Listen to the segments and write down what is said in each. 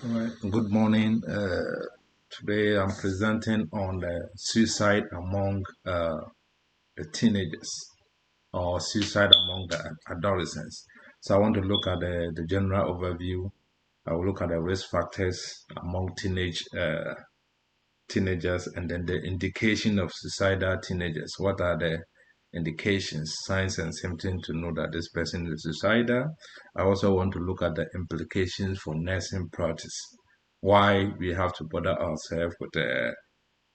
All right. Good morning. Today I'm presenting on suicide among the teenagers or suicide among the adolescents. So I want to look at the general overview. I will look at the risk factors among teenagers and then the indication of suicidal teenagers. What are the indications, signs, and symptoms to know that this person is suicidal? I also want to look at the implications for nursing practice, why we have to bother ourselves with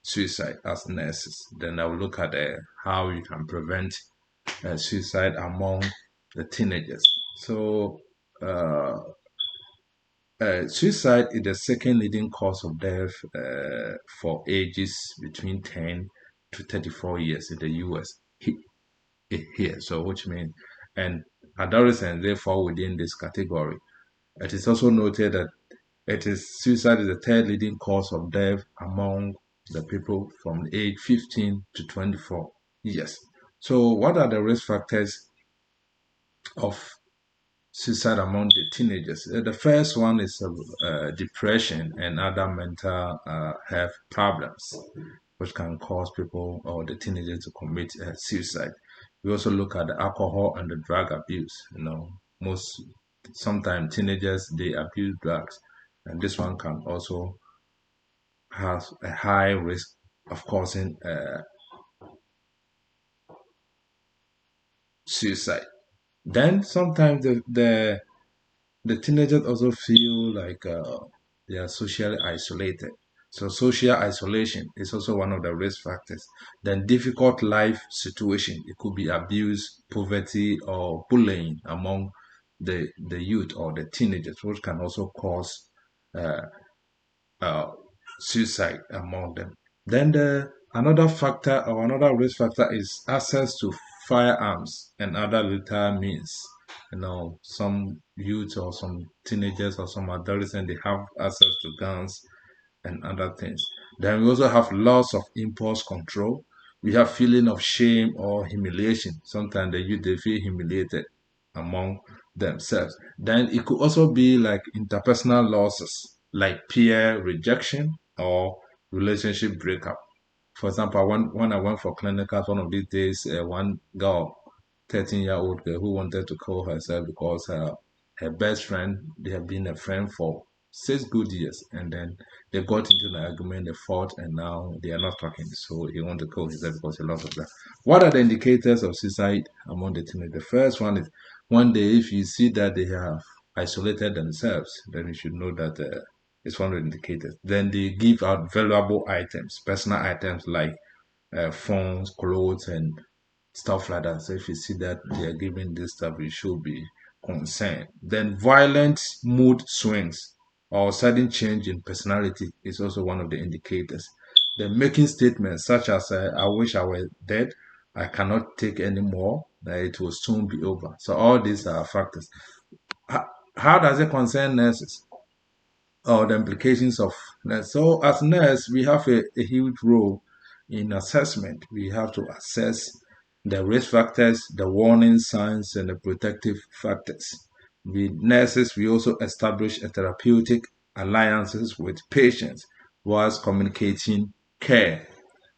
suicide as nurses. Then I will look at how you can prevent suicide among the teenagers. So, uh, suicide is the second leading cause of death for ages between 10 to 34 years in the US here. So, which means, and adolescents, they fall within this category. It is also noted that suicide is the third leading cause of death among the people from age 15 to 24 years. So, what are the risk factors of suicide among the teenagers? The first one is depression and other mental health problems, which can cause people or the teenagers to commit suicide. We also look at the alcohol and the drug abuse. Sometimes teenagers they abuse drugs, and this one can also have a high risk of causing suicide. Then sometimes the teenagers also feel like they are socially isolated. So social isolation is also one of the risk factors. Then difficult life situation. It could be abuse, poverty, or bullying among the youth or the teenagers, which can also cause uh, uh, suicide among them. Then another factor or another risk factor is access to firearms and other lethal means. Some youth or some teenagers or some adolescents they have access to guns and other things. Then we also have loss of impulse control. We have feeling of shame or humiliation. Sometimes the youth they feel humiliated among themselves. Then it could also be like interpersonal losses, like peer rejection or relationship breakup. For example, when I went for clinicals one of these days, one girl, 13-year-old girl, who wanted to kill herself because her best friend, they have been a friend for 6 good years, and then they got into an argument, they fought, and now they are not talking. So he wanted to kill himself because he lost of that. What are the indicators of suicide among the teenagers? The first one is one day if you see that they have isolated themselves, then you should know that it's one of the indicators. Then they give out valuable items, personal items like phones, clothes, and stuff like that. So if you see that they are giving this stuff, you should be concerned. Then violent mood swings or sudden change in personality is also one of the indicators. Then making statements such as "I wish I were dead," "I cannot take anymore," "it will soon be over." So all these are factors. How does it concern nurses? Or the implications of nurse. So as nurse, we have a huge role in assessment. We have to assess the risk factors, the warning signs, and the protective factors. We nurses, we also establish a therapeutic alliances with patients whilst communicating care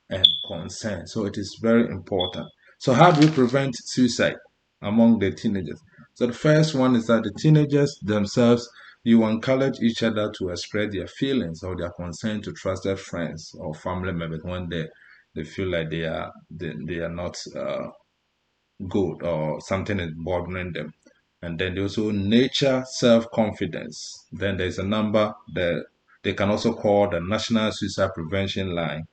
and concern. So it is very important. So how do we prevent suicide among the teenagers? So the first one is that the teenagers themselves, you encourage each other to express their feelings or their concern to trusted friends or family members when they feel like they are not good or something is bothering them. And then they also nature self-confidence. Then there's a number that they can also call the National Suicide Prevention Line,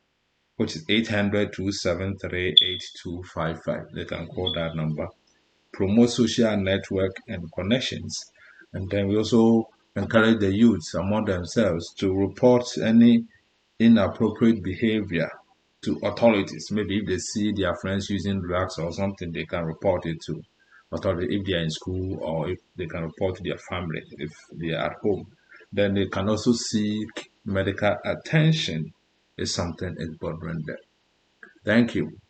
which is 800-273-8255. They can call that number. Promote social network and connections. And then we also encourage the youths among themselves to report any inappropriate behavior to authorities. Maybe if they see their friends using drugs or something, they can report it to authority if they are in school, or if they can report to their family if they are at home. Then they can also seek medical attention if something is bothering them. Thank you.